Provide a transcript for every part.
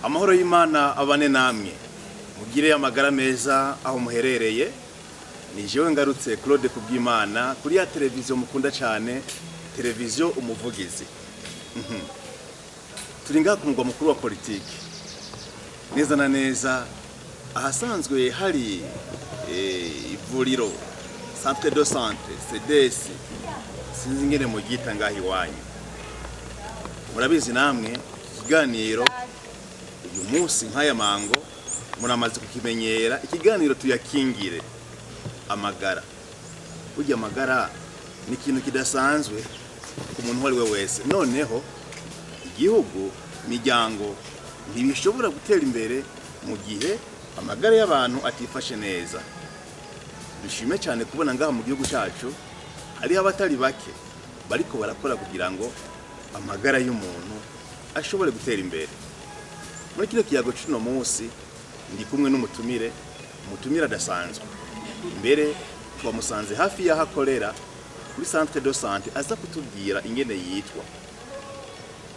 Amahoro y'Imana abane namwe mugire amagara meza aho muherereye. Ni jewe ngarutse Claude Kubwimana kuri ya televiziyo mukunda cyane, televiziyo Umuvugizi. Turi ngaha ku mugwa mukuru wa politiki neza na neza ahasanzwe hari ivuriro Centre de Santé CDS, sinzi ngene mugita ngaha iwanyu. Murabizi namwe ikiganiro uyu munsi nk'aya mango muramaze kukimenyera. Ikiganiro tuyakingire amagara. Burya amagara ni ikintu kidasanzwe ku muntu wari we wese. Noneho igihugu, imiryango ntibishobora gutera imbere mu gihe amagara y'abantu atifashe neza. Bishime cyane kubona ngaha mu gihugu cyacu hariho abatari bake bariko barakora kugira ngo amagara y'umuntu ashobore gutera imbere. Muri kino kiyago cy'uno munsi ndi kumwe n'umutumire adasanzwe. Mbere twamusanze hafi y'aho akorera kuri Centre de Santé, aza kutubwira ingene yitwa,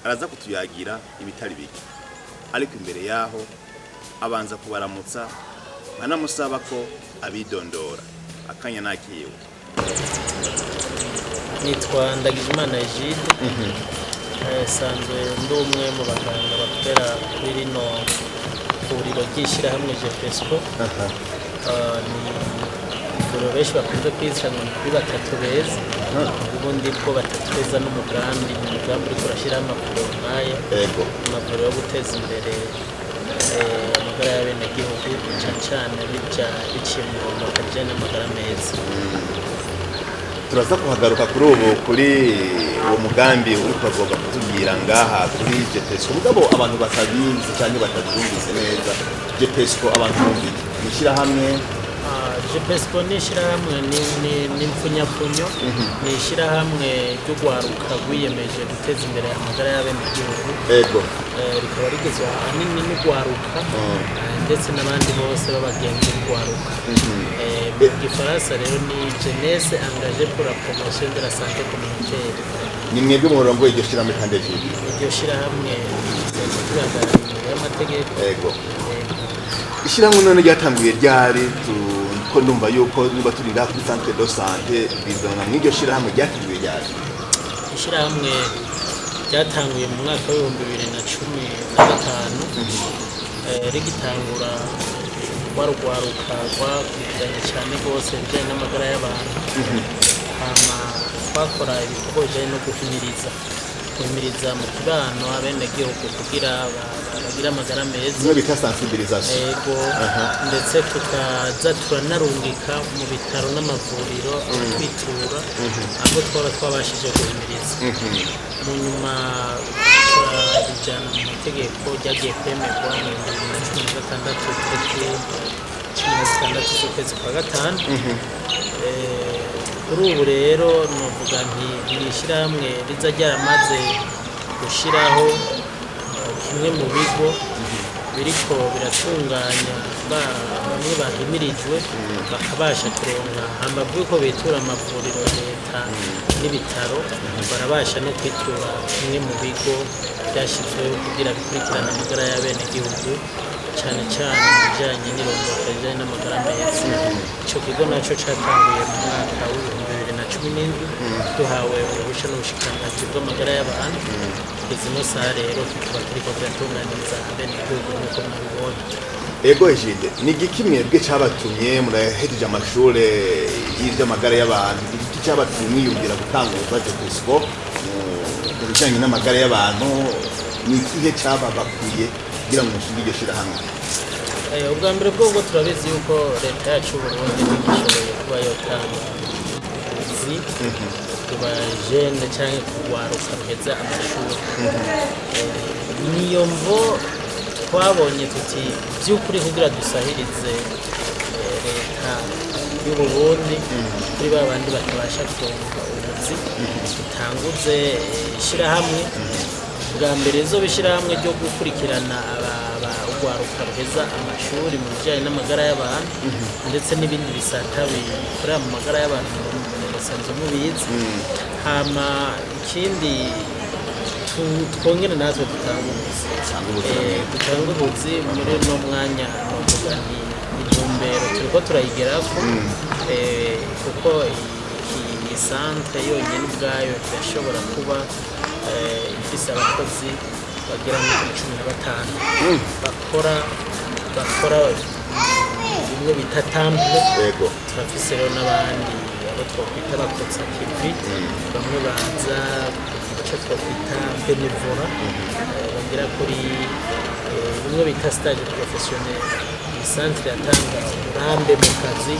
araza kutuyagira ibitari bike. Ariko imbere yaho abanza kubaramutsa banamusaba ko abidondora. Akanya nakiyewe. Nitwa Ndagijimana Egide. Sanzwe ndi umwe mu baganga bakorera kuri rino vuriro ry'ishyirahamwe Jefesco. Ni ivuriro benshi bakunze kwizana kuri batatu beza. Ubundi bwo batatu beza n'umugambi uriko urashyiraho amavuriro nk'aya, amavuriro yo guteza imbere amagara y'abenegihugu cyane cyane biciye mu bijyanye n'amagara meza. Turaza kuhagaruka kuri ubu kuri uwo mugambi uri kuvuga kutubwira ngaha kuri Jefesco. Mugabo abantu batabizi cyane batabyumvise neza, Jefesco abantu bumva ishyirahamwe. Jefesco ni ishyirahamwe ni impfunyapfunyo, ni ishyirahamwe ryo gwaruka rwiyemeje guteza imbere amagara y'abenegihugu. Rikaba rigizwe ahanini n'ugwaruka ndetse n'abandi bose b'abagenzi b'ugwaruka. Mu gifaransa rero ni jeunesse engagée pour la promotion de la santé communautaire. Ni mwebwe mu murongo w'iryo shyirahamwe kandi iryo shyirahamwe rihagarariye amategeko. Ishyirahamwe none ryatanguye ryari? Ko ndumva yuko niba turi ngaha kuri Centre de Santé bizana mw'iryo shyirahamwe ryatanguye ryari? Ishyirahamwe ryatanguye mu mwaka wa 2015. Rigitangura rwarugwaruka rwakurikiranye cyane rwose ibijyanye n'amagara y'abantu. Hama twakora ibikorwa bijyanye no guhimiriza mu kibano abenegihugu kugira bagire amagara meza, niyo bita sensibilisation. Ndetse tukaza turanarungika mu bitaro n'amavuriro kwitura abo twaba twabashije guhimiriza. Mu nyuma turabijyana mu mategeko ryagiye kwemerwa mu 2016 tariki 16 z'ukwezi kwa gatanu. Kuri ubu rero novuga nti ni ishyirahamwe riza ryaramaze gushyiraho kimwe mu bigo biriko biratunganya bamwe bahimirijwe bakabasha kuronka hambavu yuko bitura amavuriro ya leta n'ibitaro, barabasha no kwitura kimwe mu bigo byashyizweho kugira bikurikirane amagara y'abenegihugu cyane cyane mu bijyanye n'irondoka rijyanye n'amagara meza. Icyo kigo nacyo cyatanguye mu mwaka wa 2017 duhawe uruhushya n'ubushikiranganji bw'amagara y'abantu. Kugeza ino saha rero tukaba turiko turatunganiriza abenegihugu nk'uko mubibona. Ego Egide, ni igiki mwebwe cyabatumye murahejeje amashuri y'iby'amagara y'abantu, igiki cyabatumye mwiyumvira gutanguza Jefesco mu bijyanye n'amagara y'abantu? Ni ikihe cyababakuye kugira ngo mushinge iryo shyirahamwe? Ubwa mbere bwo turabizi yuko leta yacu y'Uburundi ntigishoboye kuba yotanga ubuzi ku bajene cyangwa kugwaruka ruheza amashuri. Niyo mvo twabonye tuti by'ukuri kugira dusahirize leta y'Uburundi kuri babandi batabasha kuronka ubuzi, dutanguze ishyirahamwe. Bwa mbere zo bishyirahamwe ryo gukurikirana urwaruka ruheza amashuri mu bijyanye n'amagara y'abantu ndetse n'ibindi bisata bikorera mu magara y'abantu basanzwe mubizi. Hama ikindi twongere natwe dutanga ubuzi muri no mwanya novuga nti intumbero turiko turayigerako kuko iyi centre yonyine ubwayo irashobora kuba ifise abakozi bagera muri 15 bakora bimwe bita temple. Turafise rero n'abandi abo twokwita abakozi kivi bamwe baza icyo twokwita benevora bagera kuri bimwe bita stage professionnel. Iyi centre yatanga uburambe mu kazi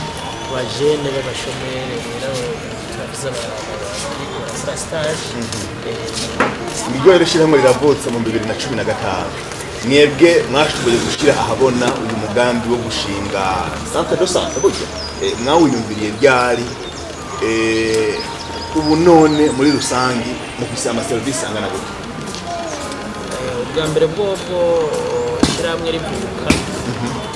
wa jene b'abashomeri rero turafise abakora stage. Nibwo rero shyirahamwe riravutse mu 2015 mwebwe mwashoboye gushyira ahabona uyu mugambi wo gushinga centre de santé burya mwawiyumviriye ryari ubu none muri rusangi mufise amaserivisi angana gute? Ubwa mbere bwobwo ishyirahamwe rivuka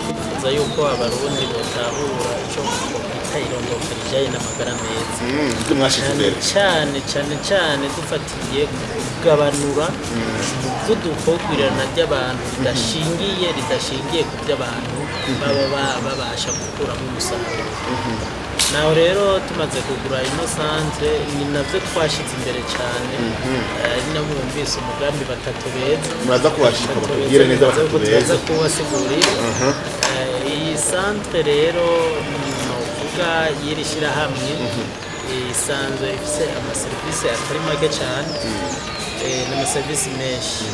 bifuza yuko abarundi batahura icyo twita irondoka rijyanye n'amagara meza, cyane dufatiye kugabanura umuvuduko w'igwirirana ry'abantu ridashingiye ku by'abantu baba babasha gukuramo umusaruro. Naho rero tumaze kugura ino centre ni navyo twashize imbere cyane, ari nabo bumvise umugambi batatu beza muraza kubashika batubwire neza batatu beza kubasigurira. Iyi centre rero novuga yirishira hamwe isanzwe ifise amaserivisi atari make cyane n'amaserivisi menshi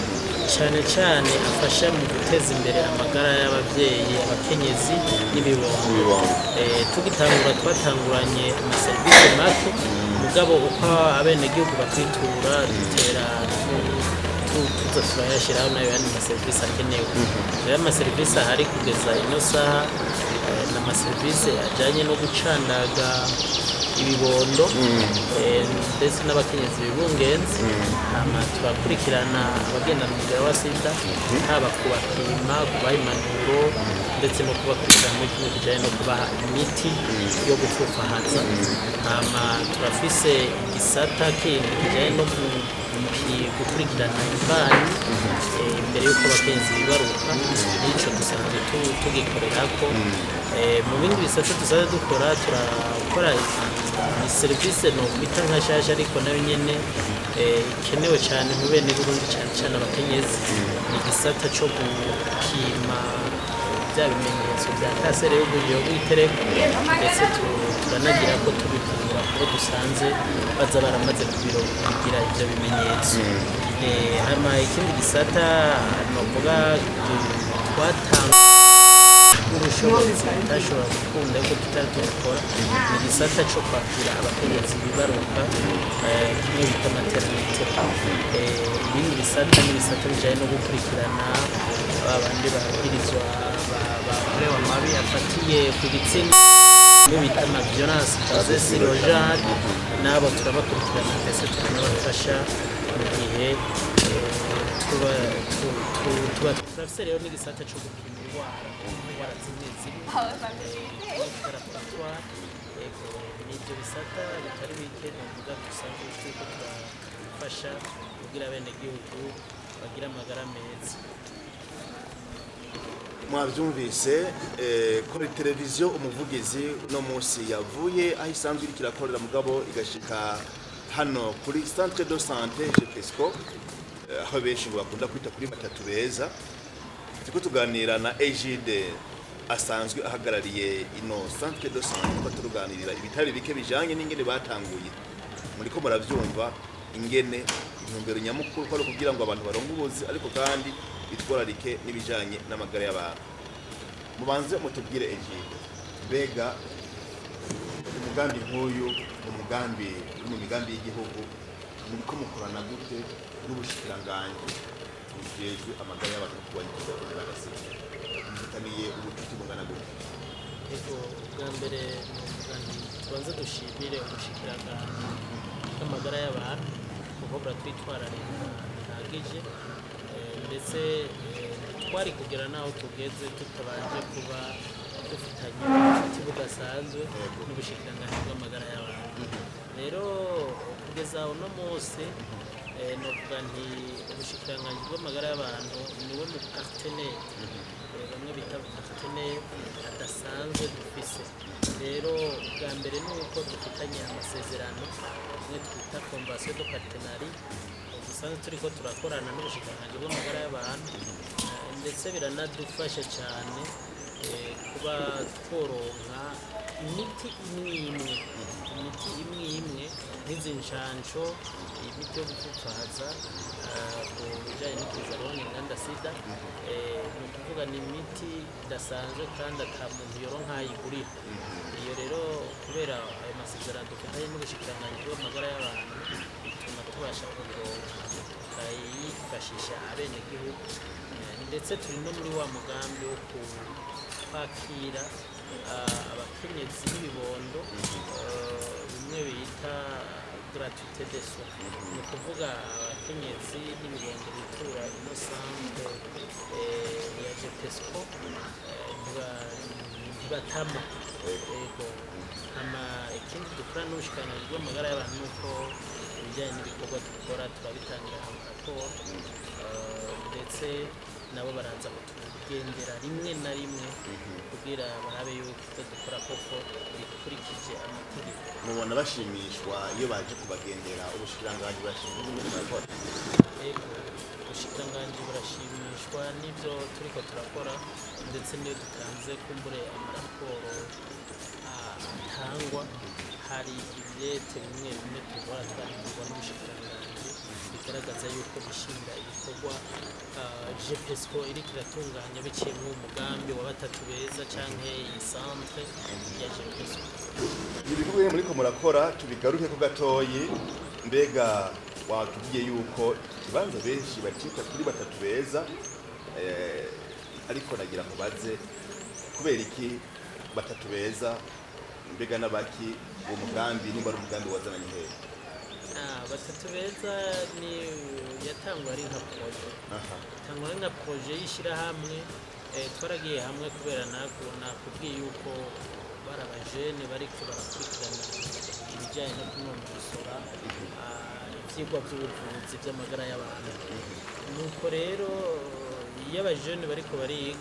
cyane afasha mu guteza imbere amagara y'ababyeyi, abakenyezi n'ibibondo. Tugitangura twatanguranye amaserivisi make mugabo uko abenegihugu batwitura dutera tuza turayashyiraho nayo yandi maserivisi akenewe. Rero amaserivisi ahari kugeza ino saha n'amaserivisi ajyanye no gucandaga ibibondo ndetse n'abakenyezi bibungenzi. Turakurikirana abagendana umugera wa sida, haba kubapima, kubaha impanuro ndetse no kubakurikirana muri kimwe kijyanye no kubaha imiti yo gupfufahaza. Turafise igisata kindi kijyanye no gukurikirana imbanyi mbere y'uko abakenyezi bibaruka, n'icyo dusanzwe tugikorerako. Mu bindi bisata dusanzwe dukora turakora serivisi no kwita nka shasha ariko nayo nyene ikenewe cyane mu bene Burundi cyane abakenyezi. Ni igisata cyo gupima bya bimenyetso bya kanseri y'ubugiye bw'itereko, ndetse turanagira ko tubipimira ko dusanze baza baramaze kugira ibyo bimenyetso. Hama ikindi gisata novuga twatanga ubushobozi tutashobora gukunda yuko tutari tubikora, ni igisata cyo kwakira abakenyezi bibaruka kimwe bita maternité. Ibindi bisata n'ibisata bijyanye no gukurikirana abandi babwirizwa bakorewe amabi afatiye ku gitsina, kimwe bita ama violence basées sur le genre, nabo turabakurikirana ndetse tukanabafasha mu gihe turafise rero n'igisata cyo gupima indwara zimwe n'ibyo bisata bitari bike novuga dusanzwe turiko turafasha kugira abenegihugu bagira amagara meza. Mwavyumvise kuri televiziyo umuvugizi no munsi yavuye aho isanzwe iriko irakorera mugabo igashika hano kuri centre de santé Jepesco, aho benshi ngo bakunda kwita kuri batatu beza. Turiko tuganira na Egide asanzwe ahagarariye ino centre de santé, ko turuganirira ibitari bike bijanye n'ingene batanguye. Muriko muravyumva ingene intumbero nyamukuru ko ari kugira ngo abantu baronke ubuzi ariko kandi bitwararike n'ibijanye n'amagara y'abantu. Mubanze mutubwire Egide, bega umugambi nk'uyu umugambi mu migambi y'igihugu muriko mukorana gute n'ubushikiranganji bujejwe amagara y'abantu kubanya ikibazo mufitaniye ubucuti bungana gute? Bwa mbere tubanze dushimire ubushikiranganji bw'amagara y'abantu kuko buratwitwararika bihagije, ndetse twari kugera naho tugeze tutabanje kuba dufitanye ubucuti budasanzwe n'ubushikiranganji bw'amagara y'abantu. Rero kugeza uno munsi novuga nti ubushikiranganji bw'amagara y'abantu niwe mu partenaire bamwe bita partenaire adasanzwe dufise. Rero bwa mbere ni uko dufitanye amasezerano amwe twita convention de partenariat, dusanzwe turiko turakorana n'ubushikiranganji bw'amagara y'abantu, ndetse biranadufasha cyane kuba tworonka imiti imwe imwe nk'izi nshansho, imiti yo gupfupfaza ku bijyanye n'ikizarone inganda sida. Ni ukuvuga ni imiti idasanzwe kandi ata muntu yoronka ayigurira. Iyo rero kubera ayo masezerano dufitanye n'ubushikiranganji bw'amagara y'abantu bituma tubasha kuyironka tukayifashisha abenegihugu, ndetse turi no muri wa mugambi wo kwakira abakenyezi b'ibibondo bimwe bita gratuité de soins. Ni ukuvuga abakenyezi n'ibibondo bitura ino centre ya JPESCO ntibatama. Yego, ikindi dukora n'ubushikiranganji bw'amagara y'abantu ni uko ibijyanye n'ibikorwa dukora turabitangira raporo, ndetse nabo baraza kutugendera rimwe na rimwe kugira barabe yuko ibyo dukora koko bikurikije amategeko. mubona bashimishwa iyo baje kubagendera ubushikiranganji burashimishwa? Yego, ubushikiranganji burashimishwa n'ibyo turiko turakora, ndetse n'iyo dutanze kumbure amaraporo atangwa, hari ivyete bimwe bimwe tugora twandikirwa n'ubushikiranganji bigaragaza yuko bishimira ibikorwa JPESCO iriko iratunganya biciye mu mugambi wa batatu beza canke iyi centre ya JPESCO. Ibikorwa muriko murakora tubigaruke ko gatoyi, mbega watubwiye yuko ikibanza benshi bacika kuri batatu beza, ariko nagira ngo baze kubera iki batatu beza, mbega n'abaki uwo mugambi nimba ari umugambi wazananye hehe? Batatu beza ni yatangwa ari nka projet. Tangwa ari nka projet y'ishirahamwe, twaragiye hamwe kubera nakubwiye yuko bari abajene bariko barakurikirana ibijyanye no kunonosora ivyigwa by'ubuvuzi by'amagara y'abantu. Nuko rero iyo abajene bariko bariga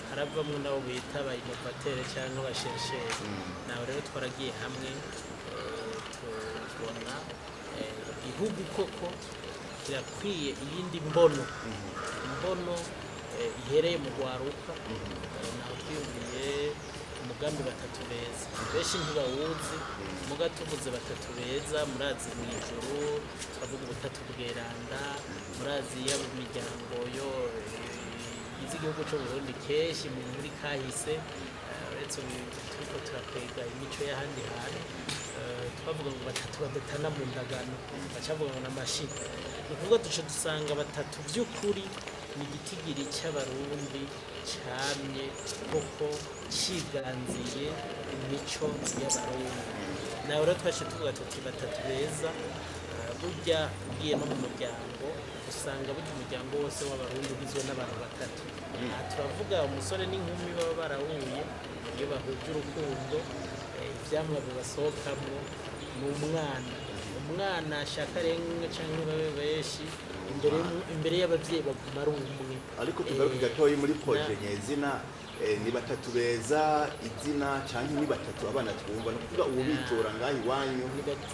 haravamwo nabo bita aba innovateur cyangwa abashersheri. Naho rero twaragiye hamwe tubona igihugu koko kirakwiye iyindi mbono ihereye mu rwaruka. Naho twiyumviye umugambi batatu beza, benshi ntibawuzi, muga tuvuze batatu beza murazi mw'ijuru, turavuga ubutatu bweranda, murazi yaba imiryango yo igihugu cyo Burundi kenshi muri kahise, uretse turiko turakwega imico y'ahandi hantu, twavuga ngo batatu badatana mu ndagano, bacavuga ngo n'amashini. Ni ukuvuga duce dusanga batatu by'ukuri ni igitigiri cy'abarundi camye koko ciganziye imico y'abarundi. Nawe rero twaje tuvuga tuti batatu beza, burya ugiye no mu muryango usanga burya umuryango wose w'abarundi ugizwe n'abantu batatu. Turavuga umusore n'inkumi baba barahuye, iyo bahuje urukundo ivyamwa bibasohokamwo ni umwana ashaka rimwe canke babe benshi, imbere y'abavyeyi baguma ari umwe. Ariko tugaruke gatoyi muri projet nyezina, ni batatu beza izina canke ni batatu abana twumva, no kuvuga uwo bitora ngaho iwanyu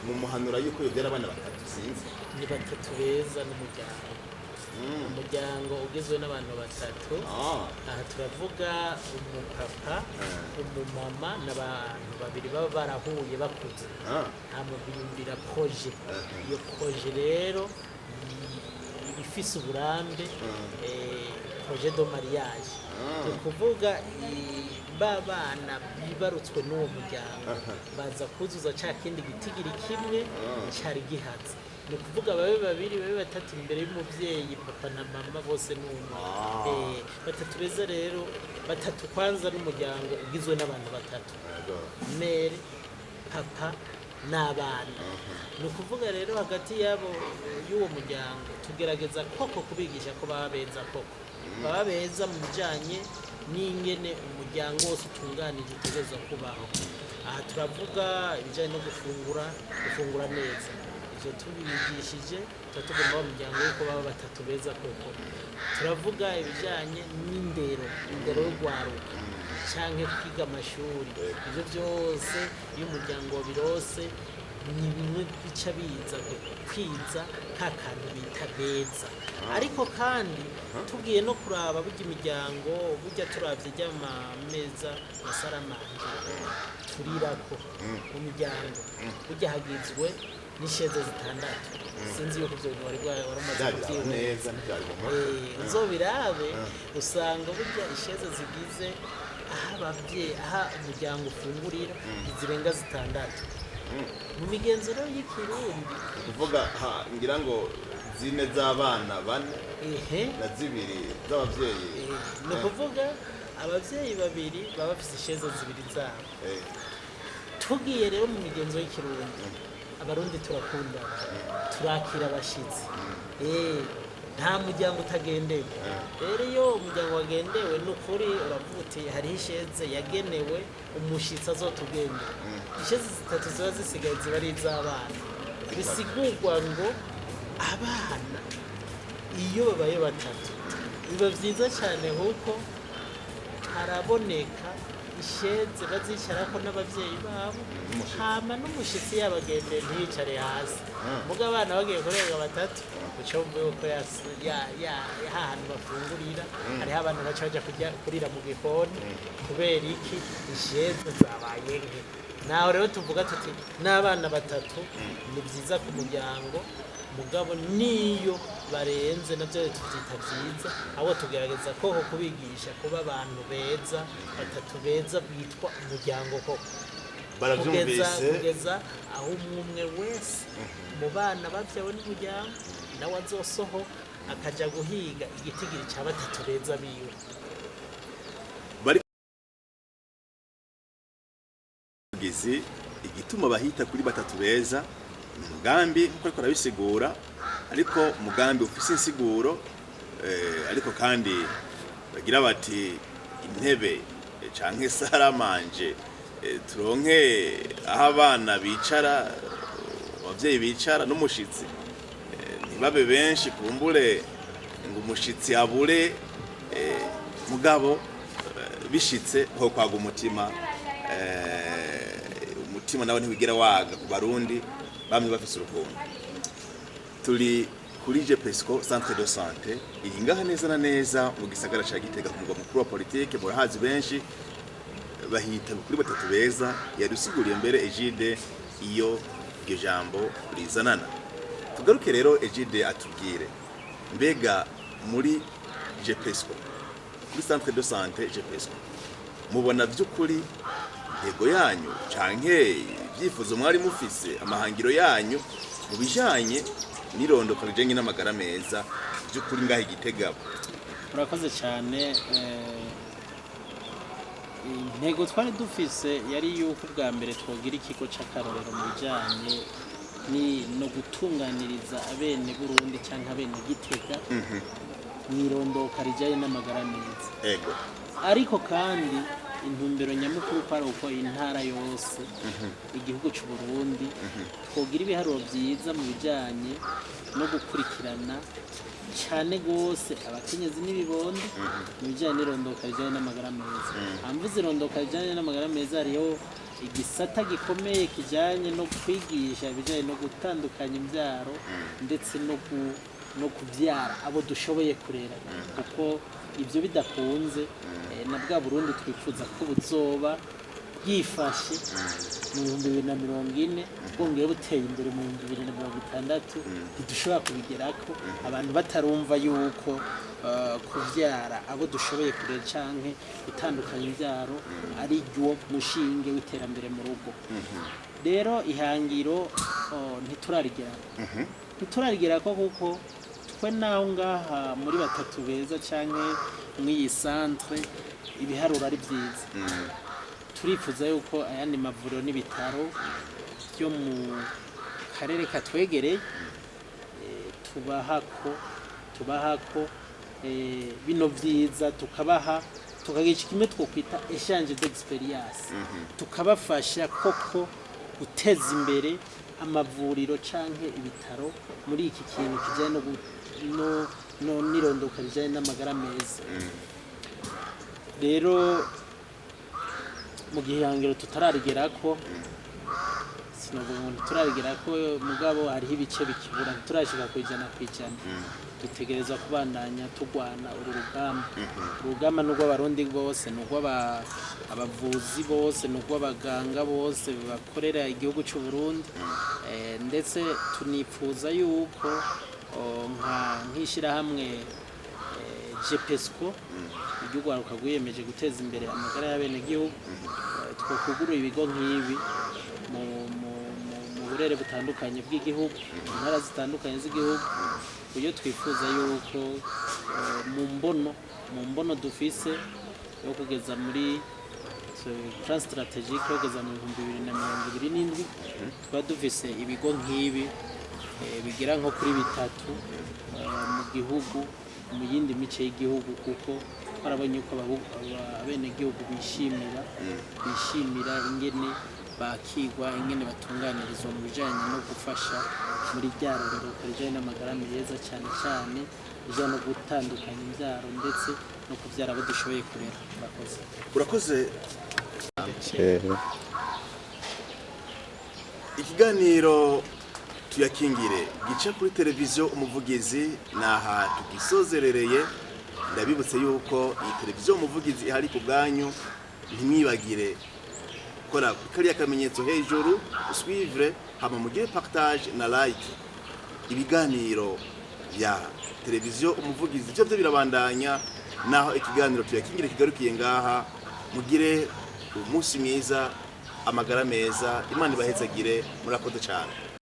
mu muhanura yuko yobyara abana batatu sinzi? Ni batatu beza n'umuryango. Umuryango ugizwe n'abantu batatu. Aha turavuga umupapa, umumama n'abantu babiri baba barahuye bakuze, hama biyumvira projet. Iyo projet rero ifise uburambe, projet de mariage. Ni ukuvuga babana bibarutswe n'uwo muryango baza kuzuza ca kindi gitigiri kimwe cari gihatse. Ni ukuvuga babe babiri babe batatu imbere y'umuvyeyi, papa na mama bose n'umwe. Batatu beza rero, batatu kwanza n'umuryango ugizwe n'abantu batatu, mere, papa n'abana. Ni ukuvuga rero hagati y'uwo muryango tugerageza koko kubigisha ko baba beza koko, baba beza mu bijanye n'ingene umuryango wose utunganije utegerezwa kubaho. Aha turavuga ibijanye no gufungura neza. ivyo tubigishije tuba tugomba umuryango yuko baba batatu beza koko turavuga ibijanye n'indero y'urwaruka canke kwiga amashuri ivyo byose iyo umuryango wabirose ni bimwe bica biza kwiza ka kantu bita beza ariko kandi tugiye no kuraba burya imiryango burya turavye ry'amameza masaramanje turirako mu miryango burya hagizwe n'isheze zitandatu sinzi yuko ivyo bintu waramaze kuvyiboneza uzobirabe usanga burya isheze zigize aha umuryango ufungurira zirenga zitandatu mu migenzo rero y'ikirundi kuvuga ngira ngo zine z'abana bane na zibiri z'abavyeyi ni ukuvuga abavyeyi babiri baba bafise isheze zibiri zabo tugiye rero mu migenzo y'ikirundi abarundi turakundana turakira abashitsi nta muryango utagendewe rero iyo umuryango wagendewe ni ukuri uravuga uti hariho isheze yagenewe umushitsi azotugendera isheze zitatu ziba zisigaye ziba ari iz'abana bisigurwa ngo abana iyo babaye batatu biba vyiza cyane kuko haraboneka isheze bazicarako n'abavyeyi babo hama n'umushitsi yabagendeye ntiyicare hasi muga abana bagiye kurenga batatu ucumva yuko hantu bafungurira hariho abantu baca baja kurira mu gikoni kubera iki isheze zabaye nke naho rero tuvuga tuti n'abana batatu ni vyiza ku muryango mugabo niyo barenze navyo tuvyita vyiza ahubwo tugerageza koko kubigisha kuba abantu beza batatu beza bitwa umuryango koko kugeza aho umwe wese mu bana bavyawe n'umuryango nawe azosohoka akaja guhiga igitigiri ca batatu beza biwe igituma bahita kuri batatu beza umugambi nkuko ariko arabisigura ariko umugambi ufise insiguro ariko kandi bagira bati intebe canke saramanje turonke aho abana bicara abavyeyi bicara n'umushitsi ntibabe benshi kumbure ngo umushitsi abure mugabo bishitse ho kwaga umutima nawe ntiwigira waga ku barundi bamwe bafise urukundo turi kuri Jepesco Centre de Santé iri ngaha neza na neza mu gisagara ca Gitega ku mugwa mukuru wa politike murahazi benshi bahita kuri batatu beza yadusiguriye mbere Egide iyo iryo jambo rizanana tugaruke rero Egide atubwire mbega muri Jepesco kuri Centre de Santé Jepesco mubona by'ukuri yego yanyu canke byifuzo mwari mufise amahangiro yanyu mu bijanye n'irondoka rijanye n'amagara meza by'ukuri ngaho Igitega murakoze cyane intego twari dufise yari yuko bwa mbere twogira ikigo c'akarorero mu bijanye no gutunganiriza abene Burundi canke abene Gitega mwirondoka rijanye n'amagara meza ariko kandi intumbero nyamukuru kwari uko intara yose igihugu cy'u Burundi twogira ibiharuro byiza mu bijanye no gukurikirana cyane gose abakenyezi n'ibibondo mu bijanye n'irondoka rijanye n'amagara meza amvuze irondoka rijanye n'amagara meza hariho igisata gikomeye kijanye no kwigisha ibijanye no gutandukanya imbyaro ndetse no kubyara abo dushoboye kurera kuko ibyo bidakunze na bwa Burundi twifuza ko buzoba yifashe mu 2040 bwongeye buteye imbere mu 2060 ntidushobora kubigerako abantu batarumva yuko kuvyara abo dushoboye kurera canke gutandukanya imbyaro ari ryo mushinge w'iterambere mu rugo rero ihangiro ntiturarigerako kuko twe naho ngaha muri batatu beza canke mw'iyi centre ibiharuro ari byiza turifuza yuko ayandi mavuriro n'ibitaro byo mu karere katwegereye tubahako bino vyiza tukagica kimwe twokwita échange d'expérience tukabafasha koko guteza imbere amavuriro canke ibitaro muri iki kintu kijanye no nirondoka rijanye n'amagara meza. Rero mu gihangiro tutararigerako sinovuga ngo turarigerako mugabo hariho ibice bikibura turashika kwijana dutegereza kubandanya tugwana uru rugamba n'ubwo abarundi bose n'ubwo abavuzi bose n'ubwo abaganga bose bakorera igihugu cy'u Burundi, ndetse tunifuza yuko nk'ishyirahamwe GPESCO igihugu rwiyemeje guteza imbere amagara y'abenegihugu, twokugurura ibigo nk'ibi mu burere butandukanye bw'igihugu, mu ntara zitandukanye z'igihugu, kuyo twifuza yuko mu mbono dufise yo kugeza muri plan strategique yo kugeza mu 2027 twa dufise ibigo nk'ibi bigera nko kuri bitatu mu gihugu, mu yindi mice y'igihugu, kuko barabonye ko abenegihugu bishimira ingene bakigwa, ingene batunganirizwa mu bijanye no gufasha muri rya rorero rijanye n'amagara meza, cyane cyane rijanye no gutandukanya imbyaro ndetse no kuvyara abo dushoboye kurera. Urakoze. Ikiganiro tuyakingire gica kuri televiziyo Umuvugizi naha tugisozerereye. Ndabibutse yuko iyi televiziyo Umuvugizi ihari ku bwanyu, ntimwibagire kora kariya kamenyetso hejuru suivre, hama mugire partage na like. Ibiganiro ya televiziyo Umuvugizi byo birabandanya, naho ikiganiro tuyakingire kigarukiye ngaha. Mugire umunsi mwiza, amagara meza, Imana ibahezagire, murakoze cyane.